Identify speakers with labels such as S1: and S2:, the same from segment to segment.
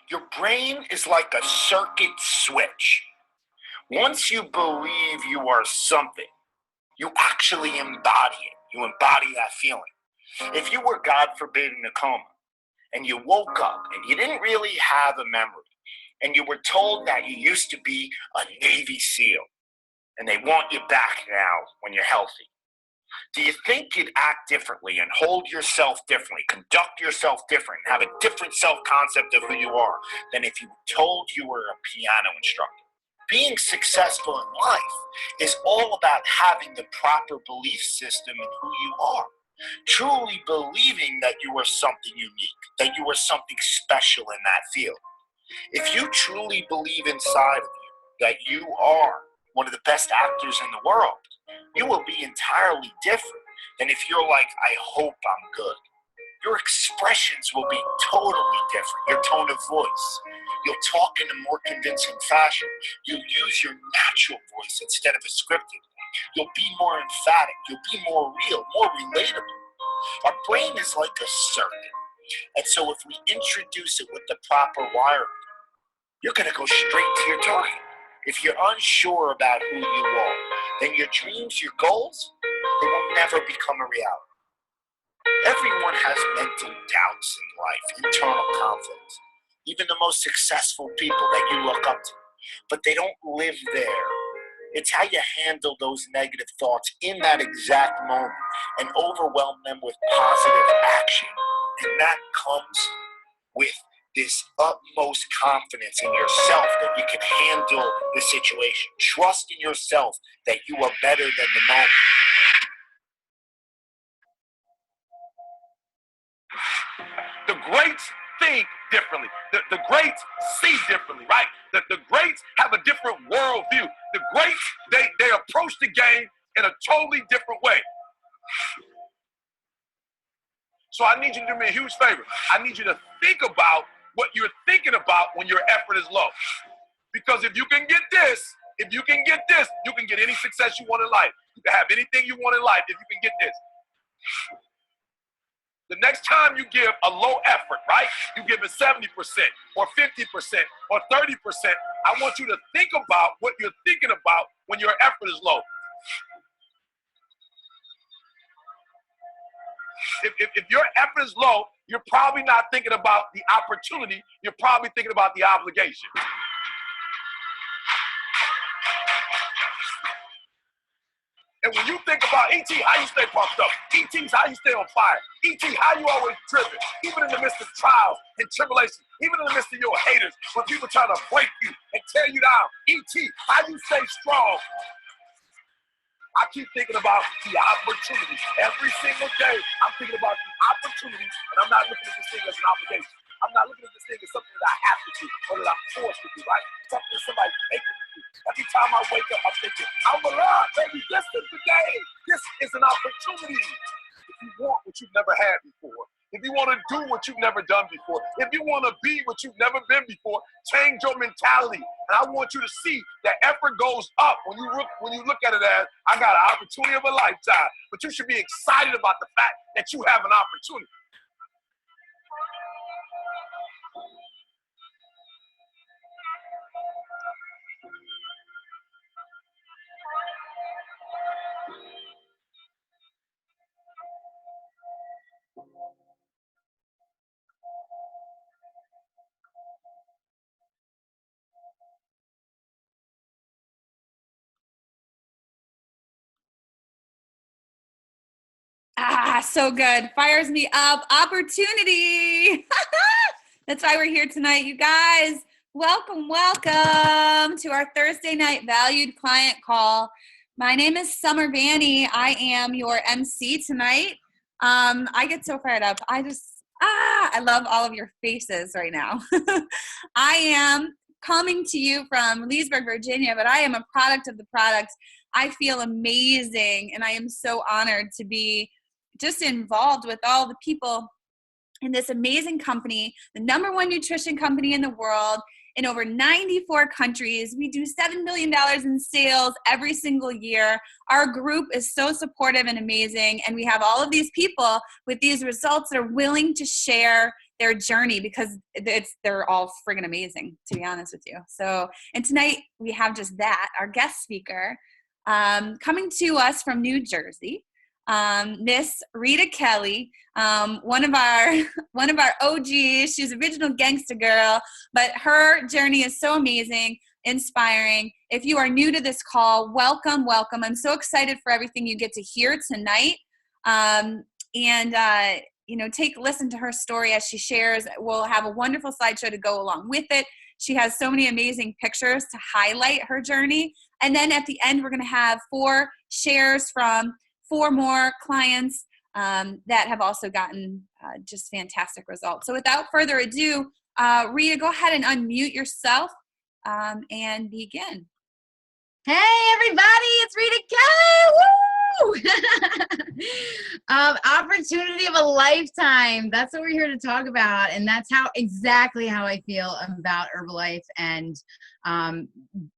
S1: Your brain is like a circuit switch. Once you believe you are something, you actually embody it. You embody that feeling. If you were, God forbid, in a coma, and you woke up and you didn't really have a memory, and you were told that you used to be a Navy SEAL, and they want you back now when you're healthy, do you think you'd act differently and hold yourself differently, conduct yourself different, and have a different self-concept of who you are than if you were told you were a piano instructor? Being successful in life is all about having the proper belief system in who you are. Truly believing that you are something unique, that you are something special in that field. If you truly believe inside of you that you are one of the best actors in the world, you will be entirely different than if you're like, I hope I'm good. Your expressions will be totally different. Your tone of voice. You'll talk in a more convincing fashion. You'll use your natural voice instead of a scripted one. You'll be more emphatic. You'll be more real, more relatable. Our brain is like a circuit. And so if we introduce it with the proper wiring, you're going to go straight to your target. If you're unsure about who you are, then your dreams, your goals, they will never become a reality. Everyone has mental doubts in life, internal conflicts. Even the most successful people that you look up to. But they don't live there. It's how you handle those negative thoughts in that exact moment and overwhelm them with positive action. And that comes with this utmost confidence in yourself that you can handle the situation. Trust in yourself that you are better than the moment.
S2: The greats think differently. The greats see differently, right? The greats have a different worldview. The greats, they approach the game in a totally different way. So I need you to do me a huge favor. I need you to think about what you're thinking about when your effort is low. Because if you can get this, you can get any success you want in life. You can have anything you want in life if you can get this. The next time you give a low effort, right? You give it 70% or 50% or 30%. I want you to think about what you're thinking about when your effort is low. If your effort is low, you're probably not thinking about the opportunity. You're probably thinking about the obligation. And when you think about E.T., how you stay pumped up? E.T.'s how you stay on fire. E.T., how you always driven, even in the midst of trials and tribulations, even in the midst of your haters, when people try to break you and tear you down. E.T., how you stay strong. I keep thinking about the opportunity. Every single day, I'm thinking about the opportunity, and I'm not looking at this thing as an obligation. I'm not looking at this thing as something that I have to do or that I'm forced to do, right? Something that somebody making me do. Every time I wake up, I'm thinking, I'm alive, baby. This is the day. This is an opportunity. If you want what you've never had before, if you want to do what you've never done before, if you want to be what you've never been before, change your mentality. And I want you to see that effort goes up when you look at it as, I got an opportunity of a lifetime. But you should be excited about the fact that you have an opportunity.
S3: So good. Fires me up. Opportunity. That's why we're here tonight, you guys. Welcome to our Thursday night valued client call. My name is Summer Vanny. I am your MC tonight. I get so fired up. I love all of your faces right now. I am coming to you from Leesburg, Virginia, but I am a product of the product. I feel amazing, and I am so honored to be just involved with all the people in this amazing company, the number one nutrition company in the world, in over 94 countries. We do $7 million in sales every single year. Our group is so supportive and amazing, and we have all of these people with these results that are willing to share their journey, because they're all friggin' amazing, to be honest with you. So, and tonight we have just that, our guest speaker, coming to us from New Jersey, Miss Rita Kelly, one of our OGs. She's original gangsta girl, but her journey is so amazing, inspiring. If you are new to this call, welcome. I'm so excited for everything you get to hear tonight. Listen to her story as she shares. We'll have a wonderful slideshow to go along with it. She has so many amazing pictures to highlight her journey. And then at the end, we're going to have 4 shares from 4 more clients that have also gotten just fantastic results. So without further ado, Rita, go ahead and unmute yourself and begin.
S4: Hey everybody, it's Rita Kelly. Woo! Opportunity of a lifetime. That's what we're here to talk about, and that's exactly how I feel about Herbalife and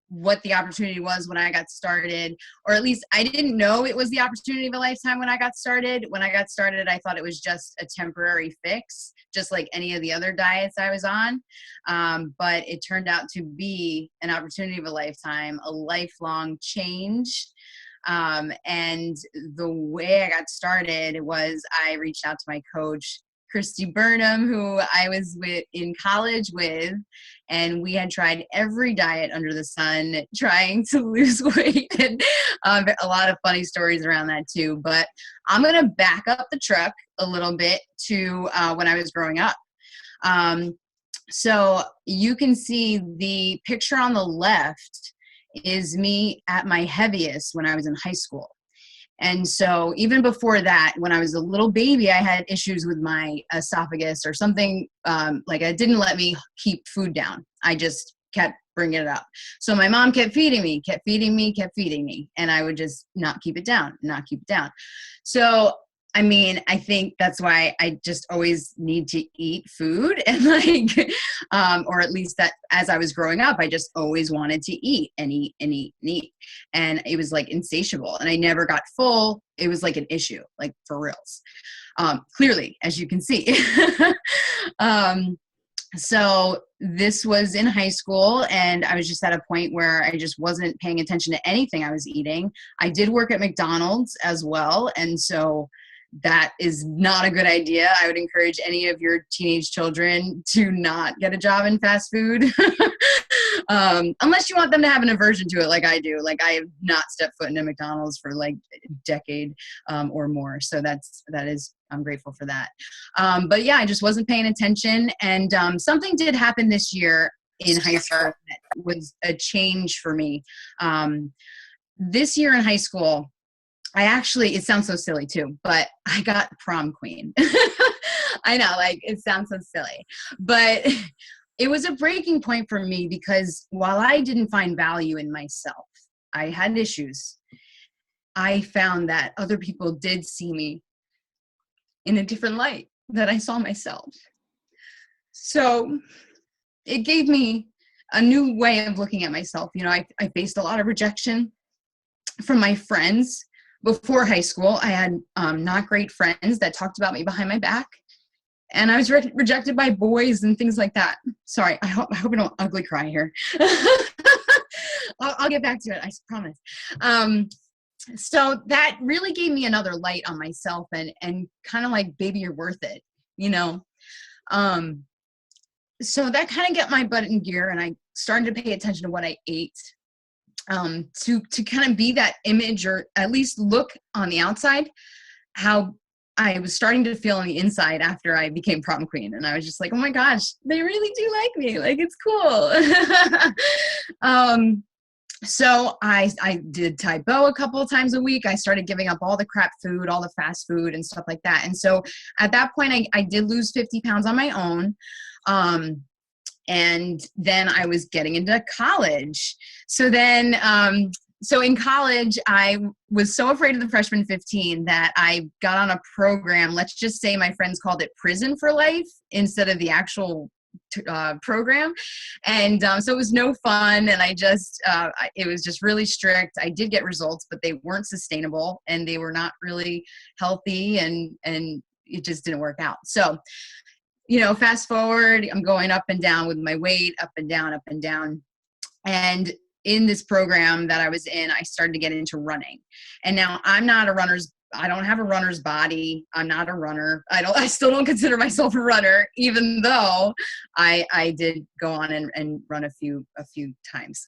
S4: what the opportunity was when I got started, or at least I didn't know it was the opportunity of a lifetime when I got started. When I got started, I thought it was just a temporary fix, just like any of the other diets I was on. But it turned out to be an opportunity of a lifetime, a lifelong change. And the way I got started was I reached out to my coach, Christy Burnham, who I was in college with, and we had tried every diet under the sun trying to lose weight, and a lot of funny stories around that too. But I'm going to back up the truck a little bit to when I was growing up. So you can see the picture on the left is me at my heaviest when I was in high school. And so even before that, when I was a little baby, I had issues with my esophagus or something, like it didn't let me keep food down. I just kept bringing it up. So my mom kept feeding me. And I would just not keep it down. So, I mean, I think that's why I just always need to eat food, and or at least that as I was growing up, I just always wanted to eat and eat. And it was like insatiable, and I never got full. It was like an issue, like for reals. Clearly, as you can see. So this was in high school, and I was just at a point where I just wasn't paying attention to anything I was eating. I did work at McDonald's as well, and so that is not a good idea. I would encourage any of your teenage children to not get a job in fast food. Unless you want them to have an aversion to it like I do. Like I have not stepped foot into McDonald's for like a decade or more. So I'm grateful for that. But yeah, I just wasn't paying attention. And something did happen this year in high school that was a change for me. This year in high school, it sounds so silly too, but I got prom queen. I know, like it sounds so silly, but it was a breaking point for me because while I didn't find value in myself, I had issues. I found that other people did see me in a different light that I saw myself. So it gave me a new way of looking at myself. You know, I faced a lot of rejection from my friends. Before high school, I had not great friends that talked about me behind my back. And I was rejected by boys and things like that. Sorry, I hope I don't ugly cry here. I'll get back to it, I promise. So that really gave me another light on myself and kind of like, baby, you're worth it, you know? So that kind of got my butt in gear, and I started to pay attention to what I ate. To kind of be that image, or at least look on the outside how I was starting to feel on the inside after I became prom queen. And I was just like, oh my gosh, they really do like me. Like, it's cool. So I did Taebo a couple of times a week. I started giving up all the crap food, all the fast food and stuff like that. And so at that point, I did lose 50 pounds on my own. And then I was getting into college. So then, so in college, I was so afraid of the freshman 15 that I got on a program. Let's just say my friends called it Prison for Life instead of the actual program. And so it was no fun. And it was just really strict. I did get results, but they weren't sustainable and they were not really healthy, and it just didn't work out. So fast forward, I'm going up and down with my weight, up and down, up and down. And in this program that I was in, I started to get into running. And now I don't have a runner's body. I'm not a runner. I still don't consider myself a runner, even though I did go on and run a few times.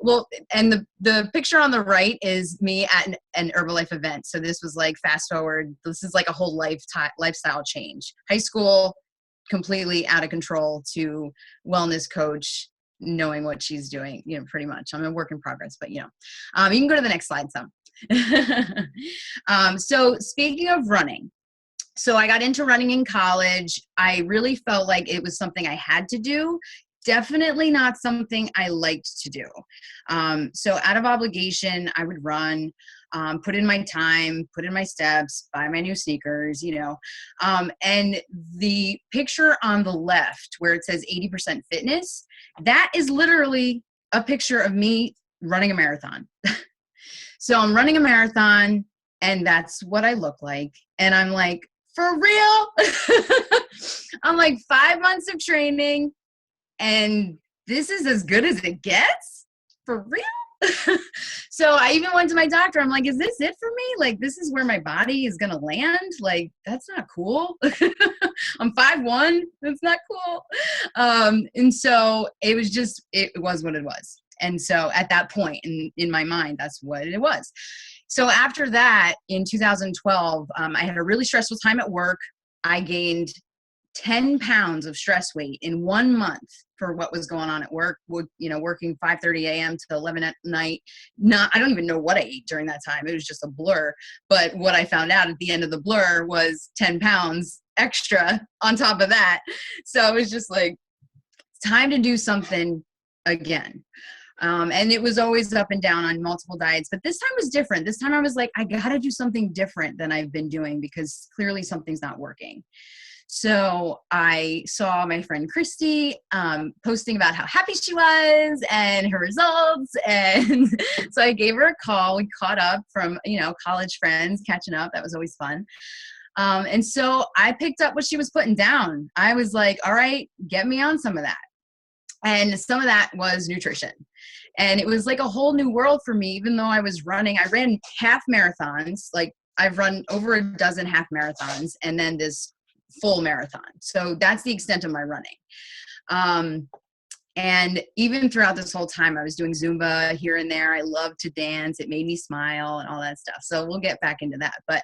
S4: Well, and the picture on the right is me at an Herbalife event. So this was like, fast forward, this is like a whole lifestyle change. High school, completely out of control, to wellness coach, knowing what she's doing, pretty much. I'm a work in progress, but you can go to the next slide. So speaking of running, so I got into running in college. I really felt like it was something I had to do. Definitely not something I liked to do. So out of obligation, I would run, put in my time, put in my steps, buy my new sneakers, and the picture on the left where it says 80% fitness, that is literally a picture of me running a marathon. So I'm running a marathon, and that's what I look like. And I'm like, for real? I'm like 5 months of training, and this is as good as it gets? For real? So I even went to my doctor. I'm like, is this it for me? Like, this is where my body is going to land? Like, that's not cool. I'm 5'1". That's not cool. And so it was what it was. And so at that point in my mind, that's what it was. So after that, in 2012, I had a really stressful time at work. I gained 10 pounds of stress weight in 1 month for what was going on at work, working 5:30 a.m. to 11 at night. I don't even know what I ate during that time. It was just a blur. But what I found out at the end of the blur was 10 pounds extra on top of that. So it was just like, it's time to do something again. And it was always up and down on multiple diets, but this time was different. This time I was like, I got to do something different than I've been doing, because clearly something's not working. So I saw my friend Christy posting about how happy she was and her results. And so I gave her a call. We caught up from, college friends, catching up. That was always fun. And so I picked up what she was putting down. I was like, all right, get me on some of that. And some of that was nutrition. And it was like a whole new world for me, even though I was running. I ran half marathons. Like, I've run over a dozen half marathons, and then this full marathon. So that's the extent of my running. And even throughout this whole time, I was doing Zumba here and there. I love to dance. It made me smile and all that stuff. So we'll get back into that. But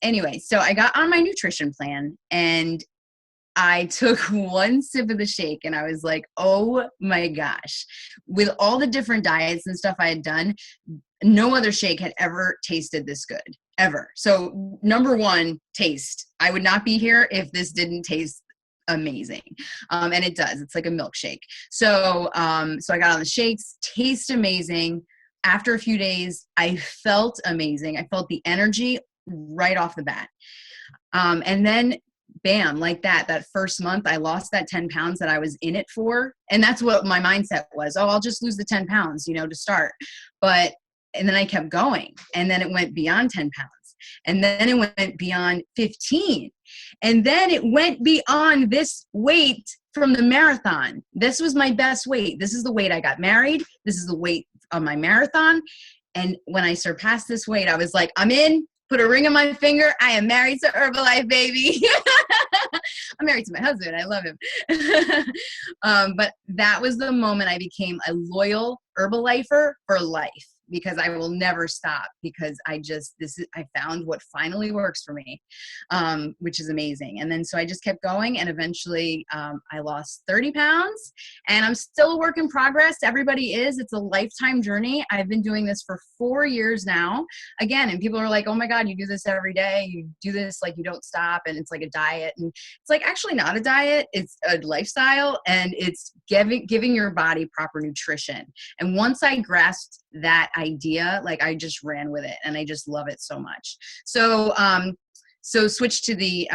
S4: anyway, so I got on my nutrition plan, and I took one sip of the shake, and I was like, oh my gosh. With all the different diets and stuff I had done, no other shake had ever tasted this good, ever. So number one, taste. I would not be here if this didn't taste amazing. And it does. It's like a milkshake. So I got on the shakes, taste amazing. After a few days, I felt amazing. I felt the energy right off the bat. And then bam, like that first month, I lost that 10 pounds that I was in it for. And that's what my mindset was. Oh, I'll just lose the 10 pounds, to start. And then I kept going, and then it went beyond 10 pounds. And then it went beyond 15. And then it went beyond this weight from the marathon. This was my best weight. This is the weight I got married. This is the weight of my marathon. And when I surpassed this weight, I was like, I'm in. Put a ring on my finger. I am married to Herbalife, baby. I'm married to my husband. I love him. But that was the moment I became a loyal Herbalifer for life, because I will never stop, because I found what finally works for me, which is amazing. And then so I just kept going, and eventually I lost 30 pounds, and I'm still a work in progress. Everybody is. It's a lifetime journey. I've been doing this for 4 years now. Again, and people are like, oh my God, you do this every day. You do this like you don't stop, and it's like a diet. And it's like actually not a diet. It's a lifestyle, and it's giving your body proper nutrition. And once I grasped that idea, like I just ran with it, and I just love it so much. So switch to the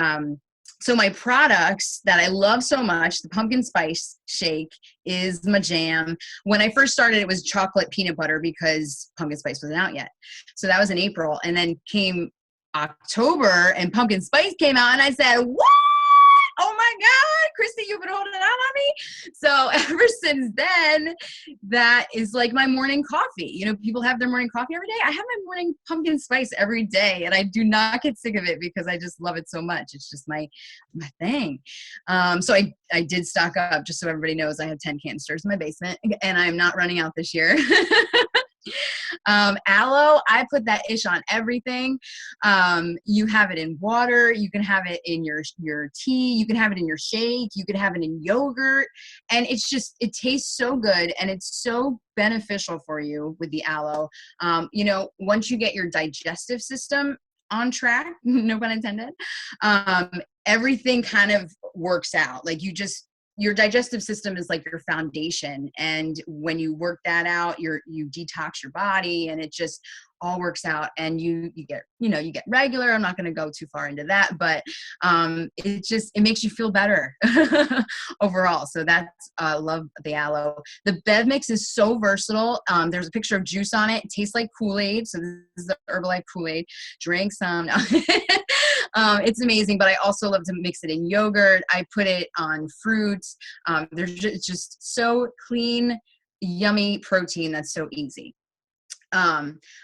S4: so my products that I love so much, the pumpkin spice shake is my jam. When I first started, it was chocolate peanut butter, because pumpkin spice wasn't out yet. So that was in April, and then came October and pumpkin spice came out, and I said, what? So ever since then, that is like my morning coffee. You know, people have their morning coffee every day. I have my morning pumpkin spice every day, and I do not get sick of it because I just love it so much. It's just my thing. So I did stock up, just so everybody knows. I have 10 canisters in my basement, and I'm not running out this year. Aloe, I put that ish on everything. You have it in water. You can have it in your tea. You can have it in your shake. You can have it in yogurt. And it tastes so good, and it's so beneficial for you with the aloe. You know, once you get your digestive system on track, no pun intended, everything kind of works out. Like your digestive system is like your foundation. And when you work that out, you detox your body, and it just all works out, and you get regular. I'm not going to go too far into that, but it makes you feel better overall. So that's love the aloe. The Bev mix is so versatile. There's a picture of juice on it. It tastes like Kool-Aid. So this is the Herbalife Kool-Aid. Drink some. No. It's amazing, but I also love to mix it in yogurt. I put it on fruits. It's just so clean, yummy protein that's so easy.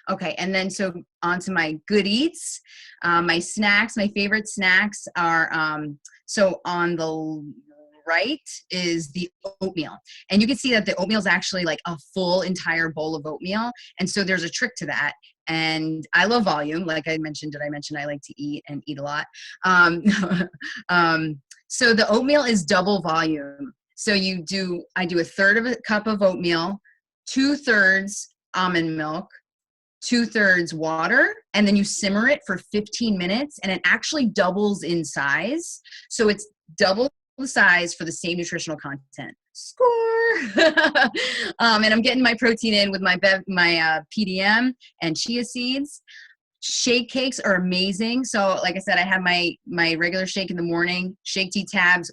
S4: Okay, and then so on to my good eats. My snacks, my favorite snacks are, so on the right is the oatmeal. And you can see that the oatmeal is actually like a full entire bowl of oatmeal. And so there's a trick to that. And I love volume. Like I mentioned, I like to eat and eat a lot. So the oatmeal is double volume. So I do a third of a cup of oatmeal, 2/3 almond milk, 2/3 water, and then you simmer it for 15 minutes, and it actually doubles in size. So it's double the size for the same nutritional content. Score! And I'm getting my protein in with my PDM and chia seeds. Shake cakes are amazing. So like I said, I have my regular shake in the morning, shake tea tabs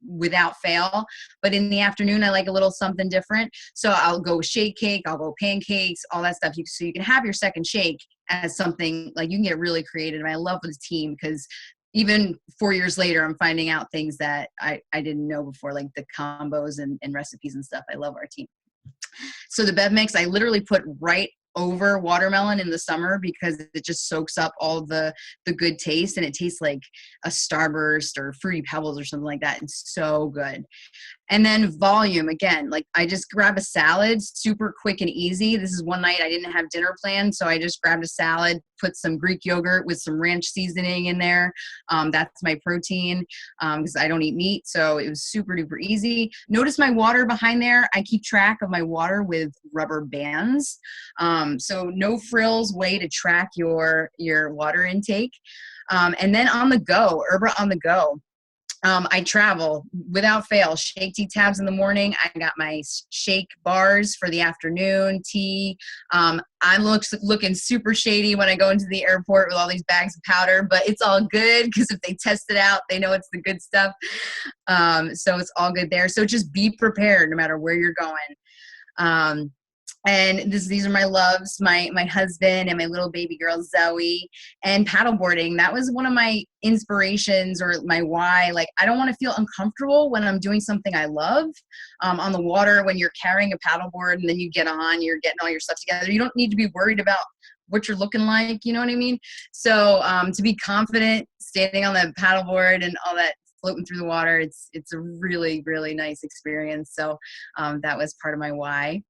S4: without fail. But in the afternoon, I like a little something different. So I'll go shake cake, I'll go pancakes, all that stuff. So you can have your second shake as something, like you can get really creative. And I love the team, because even 4 years later, I'm finding out things that I didn't know before, like the combos and recipes and stuff. I love our team. So the Bev mix, I literally put right over watermelon in the summer, because it just soaks up all the good taste, and it tastes like a Starburst or Fruity Pebbles or something like that. It's so good. And then volume, again, like I just grab a salad, super quick and easy. This is one night I didn't have dinner planned, so I just grabbed a salad, put some Greek yogurt with some ranch seasoning in there. That's my protein, because I don't eat meat, so it was super duper easy. Notice my water behind there. I keep track of my water with rubber bands. So no frills way to track your water intake. And then on the go, Herba on the go. I travel without fail. Shake tea tabs in the morning. I got my shake bars for the afternoon, tea. I'm looking super shady when I go into the airport with all these bags of powder, but it's all good, because if they test it out, they know it's the good stuff. So it's all good there. So just be prepared no matter where you're going. And these are my loves, my husband and my little baby girl, Zoe, and paddleboarding. That was one of my inspirations, or my why. Like, I don't want to feel uncomfortable when I'm doing something I love. On the water, when you're carrying a paddleboard and then you get on, you're getting all your stuff together. You don't need to be worried about what you're looking like. You know what I mean? So to be confident standing on the paddleboard and all that, floating through the water, it's a really, really nice experience. So that was part of my why.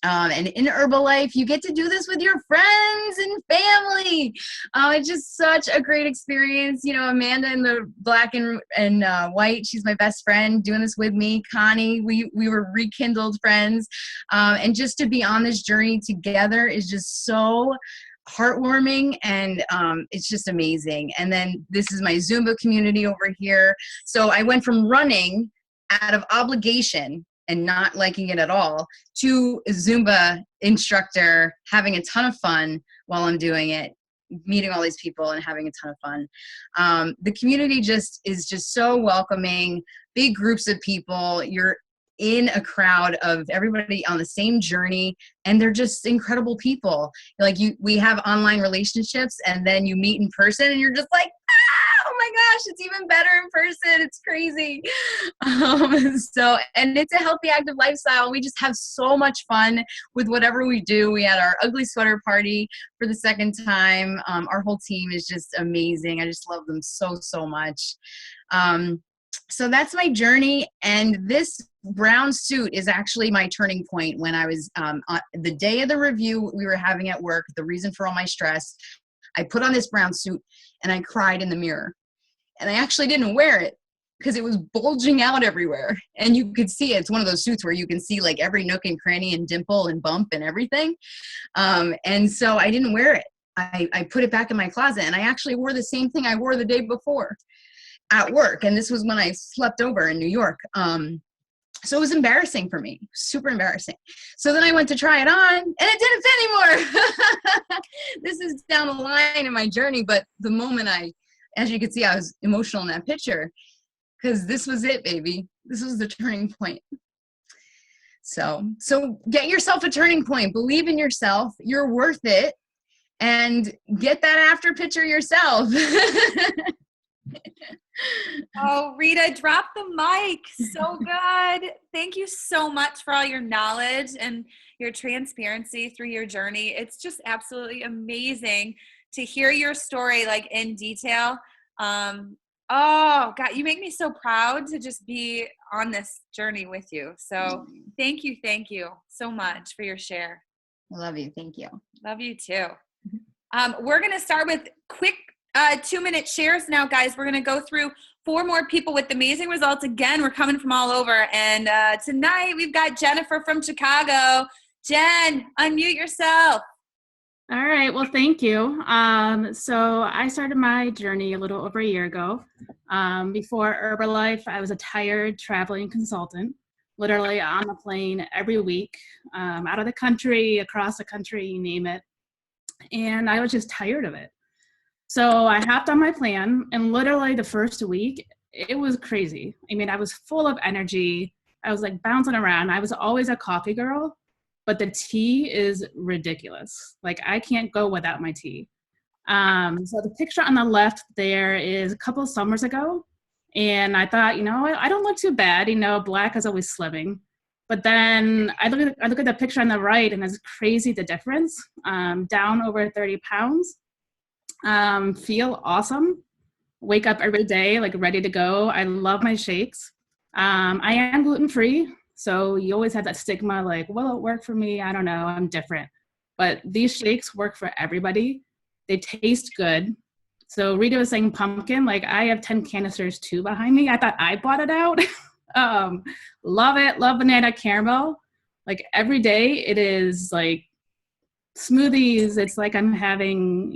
S4: And in Herbalife, you get to do this with your friends and family. It's just such a great experience. You know, Amanda in the black and white, she's my best friend doing this with me. Connie, we were rekindled friends. And just to be on this journey together is just so heartwarming, and it's just amazing. And then this is my Zumba community over here. So I went from running out of obligation and not liking it at all, to a Zumba instructor, having a ton of fun while I'm doing it, meeting all these people and having a ton of fun. The community is just so welcoming, big groups of people. You're in a crowd of everybody on the same journey, and they're just incredible people. Like we have online relationships, and then you meet in person and you're just like, oh my gosh, it's even better in person. It's crazy. And it's a healthy, active lifestyle. We just have so much fun with whatever we do. We had our ugly sweater party for the second time. Our whole team is just amazing. I just love them so, so much. So that's my journey. And this brown suit is actually my turning point. When I was on the day of the review we were having at work, the reason for all my stress, I put on this brown suit and I cried in the mirror. And I actually didn't wear it because it was bulging out everywhere. And you could see it. It's one of those suits where you can see like every nook and cranny and dimple and bump and everything. And so I didn't wear it. I put it back in my closet, and I actually wore the same thing I wore the day before at work. And this was when I slept over in New York. So it was embarrassing for me, super embarrassing. So then I went to try it on, and it didn't fit anymore. This is down the line in my journey, but the moment as you can see, I was emotional in that picture because this was it, baby. This was the turning point. So get yourself a turning point. Believe in yourself. You're worth it. And get that after picture yourself.
S3: Oh, Rita, drop the mic. So good. Thank you so much for all your knowledge and your transparency through your journey. It's just absolutely amazing to hear your story like in detail. Oh God, you make me so proud to just be on this journey with you. So thank you so much for your share.
S4: I love you. Thank you.
S3: Love you too. We're going to start with quick 2-minute shares now, guys. We're going to go through 4 more people with amazing results. Again, we're coming from all over. And tonight we've got Jennifer from Chicago. Jen, unmute yourself.
S5: All right. Well, thank you. So I started my journey a little over a year ago. Before Herbalife, I was a tired traveling consultant, literally on the plane every week, out of the country, across the country, you name it. And I was just tired of it. So I hopped on my plan, and literally the first week, it was crazy. I mean, I was full of energy. I was like bouncing around. I was always a coffee girl, but the tea is ridiculous. Like I can't go without my tea. So the picture on the left there is a couple of summers ago. And I thought, I don't look too bad. Black is always slimming. But then I look at the picture on the right, and it's crazy the difference. Down over 30 pounds. Feel awesome. Wake up every day like ready to go. I love my shakes. I am gluten-free, so you always have that stigma like, will it work for me? I don't know. I'm different. But these shakes work for everybody. They taste good. So Rita was saying pumpkin. Like I have 10 canisters too behind me. I thought I bought it out. Love it. Love banana caramel. Like every day it is like smoothies. It's like I'm having,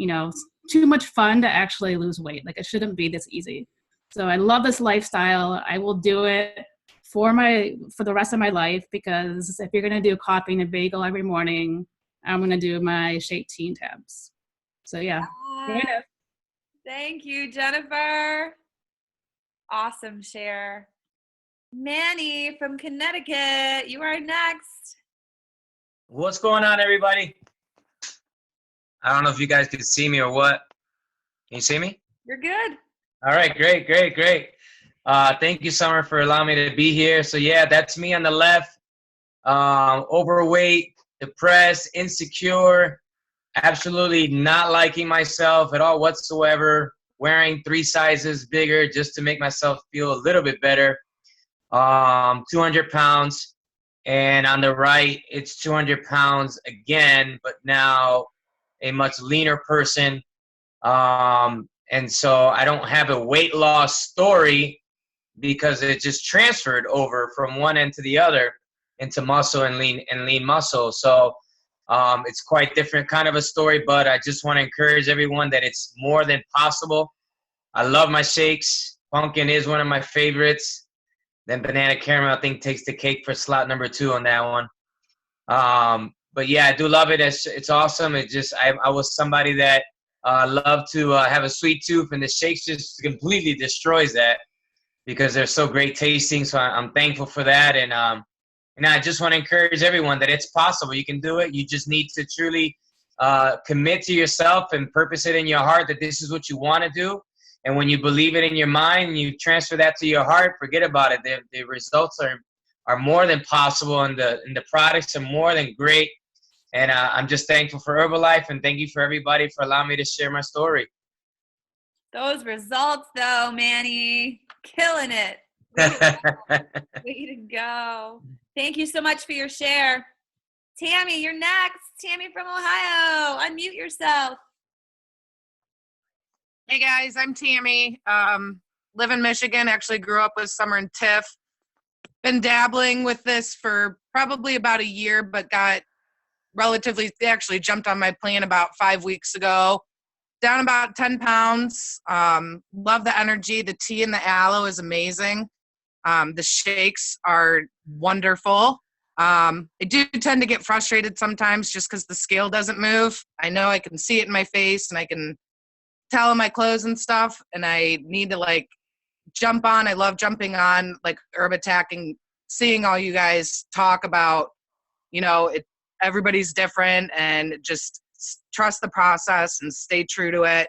S5: too much fun to actually lose weight. Like it shouldn't be this easy. So I love this lifestyle. I will do it for the rest of my life, because if you're going to do coffee and a bagel every morning, I'm going to do my shake tea and tabs. So yeah.
S3: Thank you, Jennifer. Awesome share. Manny from Connecticut, you are next.
S6: What's going on, everybody? I don't know if you guys can see me or what. Can you see me?
S3: You're good.
S6: All right, great. Thank you, Summer, for allowing me to be here. So yeah, that's me on the left. Overweight, depressed, insecure, absolutely not liking myself at all whatsoever, wearing 3 sizes bigger just to make myself feel a little bit better. 200 pounds. And on the right, it's 200 pounds again, but now a much leaner person. And so I don't have a weight loss story because it just transferred over from one end to the other into muscle and lean muscle. So it's quite different kind of a story, but I just want to encourage everyone that it's more than possible. I love my shakes. Pumpkin is one of my favorites. Then banana caramel, I think, takes the cake for slot number 2 on that one. But yeah, I do love it. It's awesome. It just, I was somebody that loved to have a sweet tooth, and the shakes just completely destroys that because they're so great tasting. So I'm thankful for that. And I just want to encourage everyone that it's possible. You can do it. You just need to truly commit to yourself and purpose it in your heart that this is what you want to do. And when you believe it in your mind, you transfer that to your heart, forget about it. The results are more than possible, and the products are more than great. And I'm just thankful for Herbalife, and thank you for everybody for allowing me to share my story.
S3: Those results, though, Manny, killing it. Way to go. Thank you so much for your share. Tammy, you're next. Tammy from Ohio. Unmute yourself.
S7: Hey guys, I'm Tammy. Live in Michigan. Actually grew up with Summer and Tiff. Been dabbling with this for probably about a year, but they actually jumped on my plan about 5 weeks ago. Down about 10 pounds. Love the energy. The tea and the aloe is amazing. The shakes are wonderful. I do tend to get frustrated sometimes just because the scale doesn't move. I know I can see it in my face and I can tell in my clothes and stuff, and I need to jump on. I love jumping on Herb Attack and seeing all you guys talk about, everybody's different, and just trust the process and stay true to it.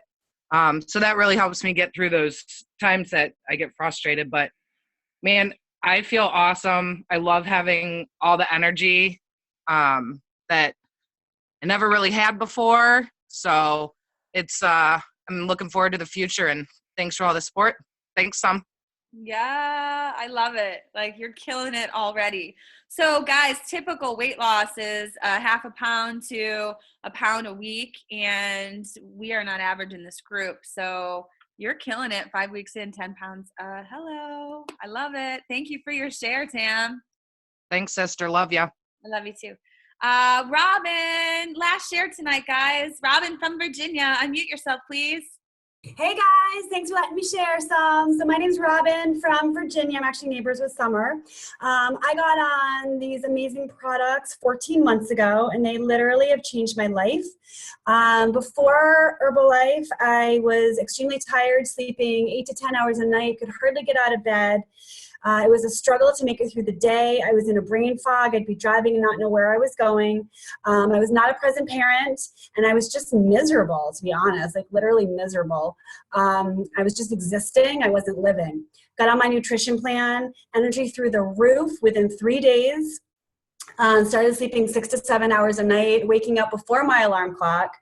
S7: So that really helps me get through those times that I get frustrated. But man, I feel awesome. I love having all the energy that I never really had before. So it's I'm looking forward to the future, and thanks for all the support. Thanks, Sam.
S3: Yeah, I love it. You're killing it already. So guys, typical weight loss is half a pound to a pound a week, and we are not average in this group. So you're killing it. 5 weeks in, 10 pounds. Hello. I love it. Thank you for your share, Tam.
S7: Thanks, sister. Love ya.
S3: I love you too. Robin, last share tonight, guys. Robin from Virginia. Unmute yourself, please.
S8: Hey guys, thanks for letting me share some. So my name's Robin from Virginia. I'm actually neighbors with Summer. I got on these amazing products 14 months ago, and they literally have changed my life. Before Herbalife, I was extremely tired, sleeping 8 to 10 hours a night, could hardly get out of bed. It was a struggle to make it through the day. I was in a brain fog. I'd be driving and not know where I was going. I was not a present parent, and I was just miserable, to be honest, literally miserable. I was just existing. I wasn't living. Got on my nutrition plan, energy through the roof within 3 days. Started sleeping 6 to 7 hours a night, waking up before my alarm clock.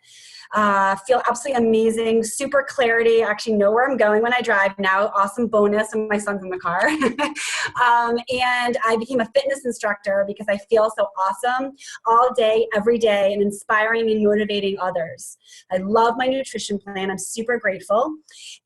S8: Feel absolutely amazing, super clarity, actually know where I'm going when I drive now, awesome bonus, and my son's in the car. And I became a fitness instructor because I feel so awesome all day, every day, and inspiring and motivating others. I love my nutrition plan. I'm super grateful.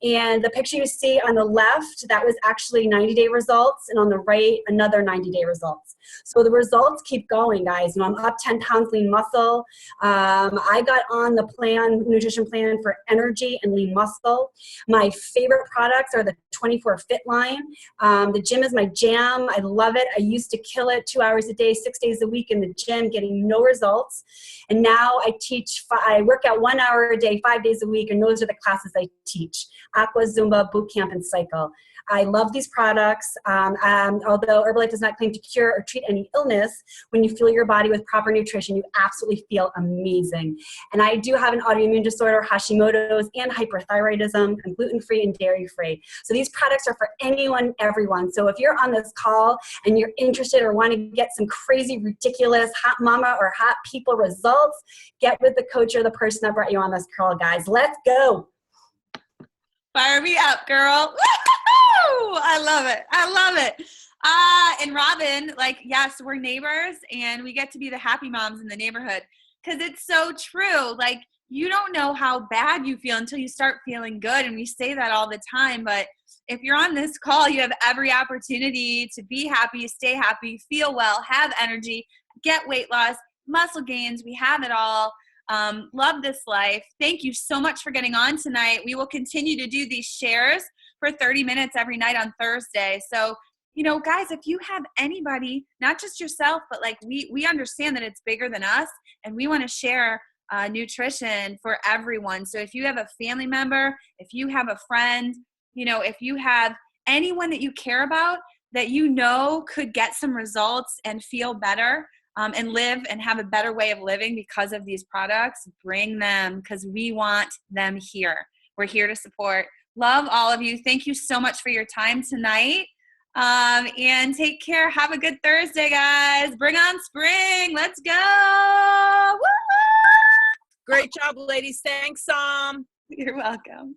S8: And the picture you see on the left, that was actually 90-day results, and on the right, another 90-day results. So the results keep going, guys. I'm up 10 pounds lean muscle. I got on the nutrition plan for energy and lean muscle. My favorite products are the 24 Fit line. The gym is my jam. I love it. I used to kill it 2 hours a day, 6 days a week in the gym, getting no results. And now I work out 1 hour a day, 5 days a week, and those are the classes I teach: Aqua, Zumba, Boot Camp, and Cycle. I love these products. Although Herbalife does not claim to cure or treat any illness, when you fuel your body with proper nutrition, you absolutely feel amazing. And I do have an autoimmune disorder, Hashimoto's, and hyperthyroidism. I'm gluten-free and dairy-free. So these products are for anyone, everyone. So if you're on this call and you're interested or want to get some crazy, ridiculous, hot mama or hot people results, get with the coach or the person that brought you on this call, guys. Let's go.
S3: Fire me up, girl. Woo-hoo! I love it. I love it. And Robin, yes, we're neighbors, and we get to be the happy moms in the neighborhood, because it's so true. You don't know how bad you feel until you start feeling good, and we say that all the time. But if you're on this call, you have every opportunity to be happy, stay happy, feel well, have energy, get weight loss, muscle gains. We have it all. Love this life. Thank you so much for getting on tonight. We will continue to do these shares for 30 minutes every night on Thursday. So, guys, if you have anybody, not just yourself, but we understand that it's bigger than us, and we want to share nutrition for everyone. So if you have a family member, if you have a friend, if you have anyone that you care about that could get some results and feel better, and live and have a better way of living because of these products, bring them, because we want them here. We're here to support. Love all of you. Thank you so much for your time tonight. And take care. Have a good Thursday, guys. Bring on spring. Let's go. Woo-hoo!
S9: Great job, ladies. Thanks,
S3: You're welcome.